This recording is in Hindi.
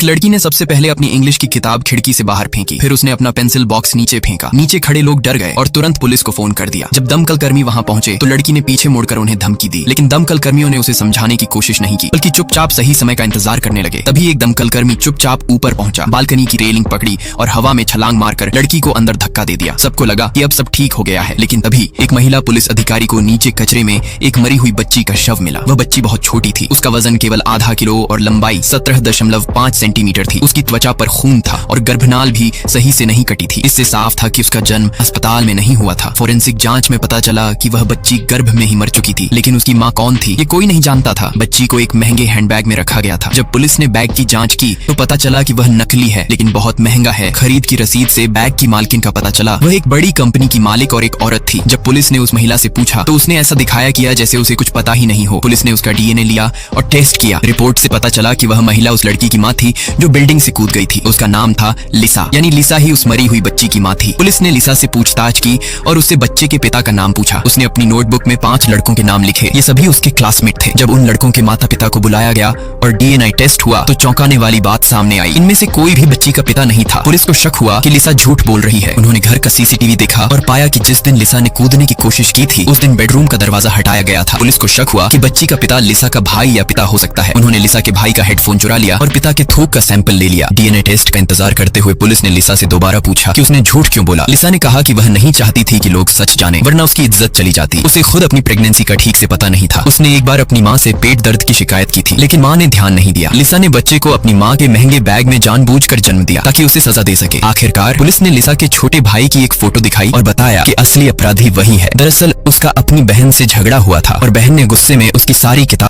लड़की ने सबसे पहले अपनी इंग्लिश की किताब खिड़की से बाहर फेंकी, फिर उसने अपना पेंसिल बॉक्स नीचे फेंका। नीचे खड़े लोग डर गए और तुरंत पुलिस को फोन कर दिया। जब दमकल कर्मी वहां पहुंचे तो लड़की ने पीछे मुड़कर उन्हें धमकी दी, लेकिन दमकल कर्मियों ने उसे समझाने की कोशिश नहीं की, बल्कि चुपचाप सही समय का इंतजार करने लगे। तभी एक दमकल कर्मी चुपचाप ऊपर पहुंचा, बालकनी की रेलिंग पकड़ी और हवा में छलांग मारकर लड़की को अंदर धक्का दे दिया। सबको लगा कि अब सब ठीक हो गया है, लेकिन तभी एक महिला पुलिस अधिकारी को नीचे कचरे में एक मरी हुई बच्ची का शव मिला। वह बच्ची बहुत छोटी थी, उसका वजन केवल आधा किलो और लंबाई 17.5 सेंटीमीटर थी। उसकी त्वचा पर खून था और गर्भनाल भी सही से नहीं कटी थी। इससे साफ था कि उसका जन्म अस्पताल में नहीं हुआ था। फोरेंसिक जांच में पता चला कि वह बच्ची गर्भ में ही मर चुकी थी, लेकिन उसकी माँ कौन थी ये कोई नहीं जानता था। बच्ची को एक महंगे हैंडबैग में रखा गया था। जब पुलिस ने बैग की जांच की तो पता चला कि वह नकली है, लेकिन बहुत महंगा है। खरीद की रसीद से बैग की मालकिन का पता चला। वह एक बड़ी कंपनी की मालिक और एक औरत थी। जब पुलिस ने उस महिला से पूछा तो उसने ऐसा दिखाया किया जैसे उसे कुछ पता ही नहीं हो। पुलिस ने उसका डीएनए लिया और टेस्ट किया। रिपोर्ट से पता चला कि वह महिला उस लड़की की माँ थी जो बिल्डिंग से कूद गई थी। उसका नाम था लिसा, यानी लिसा ही उस मरी हुई बच्ची की माँ थी। पुलिस ने लिसा से पूछताछ की और उससे बच्चे के पिता का नाम पूछा। उसने अपनी नोटबुक में 5 लड़कों के नाम लिखे। ये सभी उसके क्लासमेट थे। जब उन लड़कों के माता पिता को बुलाया गया और डीएनए टेस्ट हुआ तो चौंकाने वाली बात सामने आई। इनमें से कोई भी बच्ची का पिता नहीं था। पुलिस को शक हुआ कि लिसा झूठ बोल रही है। उन्होंने घर का सीसीटीवी देखा और पाया कि जिस दिन लिसा ने कूदने की कोशिश की थी उस दिन बेडरूम का दरवाजा हटाया गया था। पुलिस को शक हुआ कि बच्ची का पिता लिसा का भाई या पिता हो सकता है। उन्होंने लिसा के भाई का हेडफोन चुरा लिया और पिता के थूक का सैंपल ले लिया। डीएनए टेस्ट का इंतजार करते हुए पुलिस ने लिसा से दोबारा पूछा कि उसने झूठ क्यों बोला। लिसा ने कहा कि वह नहीं चाहती थी कि लोग सच जाने, वरना उसकी इज्जत चली जाती। उसे खुद अपनी प्रेगनेंसी का ठीक से पता नहीं था। उसने एक बार अपनी माँ से पेट दर्द की शिकायत की थी, लेकिन माँ ने ध्यान नहीं दिया। लिसा ने बच्चे को अपनी माँ के महंगे बैग में जानबूझकर जन्म दिया ताकि उसे सजा दे सके। आखिरकार पुलिस ने लिसा के छोटे भाई की एक फोटो दिखाई और बताया कि असली अपराधी वही है। दरअसल उसका अपनी बहन से झगड़ा हुआ था और बहन ने गुस्से में उसकी सारी किताब